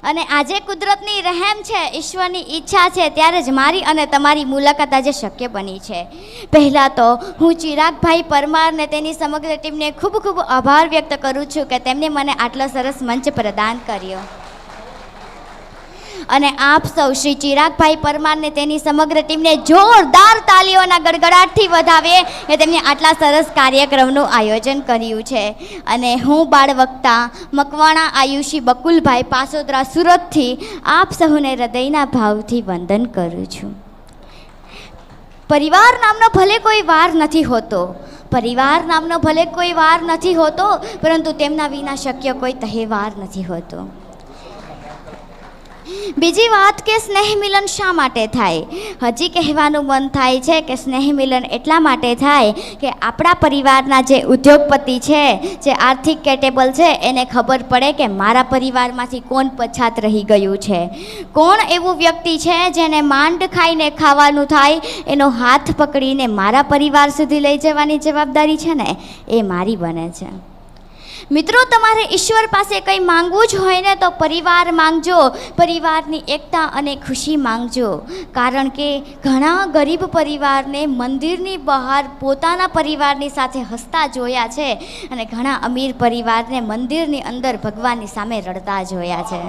અને આજે કુદરતની રહેમ છે, ઈશ્વરની ઈચ્છા છે, ત્યારે જ મારી અને તમારી મુલાકાત આજે શક્ય બની છે. પહેલાં તો હું ચિરાગભાઈ પરમારને તેની સમગ્ર ટીમને ખૂબ ખૂબ આભાર વ્યક્ત કરું છું કે તેમણે મને આટલો સરસ મંચ પ્રદાન કર્યો. અને આપ સૌ શ્રી ચિરાગભાઈ પરમારને તેની સમગ્ર ટીમને જોરદાર તાલીઓના ગડગડાટથી વધાવે એ તેમણે આટલા સરસ કાર્યક્રમનું આયોજન કર્યું છે. અને હું બાળવક્તા મકવાણા આયુષી બકુલભાઈ પાસોદરા સુરતથી આપ સૌને હૃદયના ભાવથી વંદન કરું છું. પરિવાર નામનો ભલે કોઈ વાર નથી હોતો, પરિવાર નામનો ભલે કોઈ વાર નથી હોતો, પરંતુ તેમના વિના શક્ય કોઈ તહેવાર નથી હોતો. બીજી વાત કે સ્નેહ મિલન શા માટે થાય? હજી કહેવાનું મન થાય છે કે સ્નેહ મિલન એટલા માટે થાય કે આપણા પરિવારના જે ઉદ્યોગપતિ છે, જે આર્થિક કેટેબલ છે, એને ખબર પડે કે મારા પરિવારમાંથી કોણ પછાત રહી ગયું છે, કોણ એવું વ્યક્તિ છે જેને માંડ ખાઈને ખાવાનું થાય, એનો હાથ પકડીને મારા પરિવાર સુધી લઈ જવાની જવાબદારી છે ને એ મારી બને છે. મિત્રો, તમારે ઈશ્વર પાસે કંઈ માંગવું જ હોય ને તો પરિવાર માંગજો, પરિવારની એકતા અને ખુશી માંગજો. કારણ કે ઘણા ગરીબ પરિવારને મંદિરની બહાર પોતાના પરિવારની સાથે હસતા જોયા છે અને ઘણા અમીર પરિવારને મંદિરની અંદર ભગવાનની સામે રડતા જોયા છે.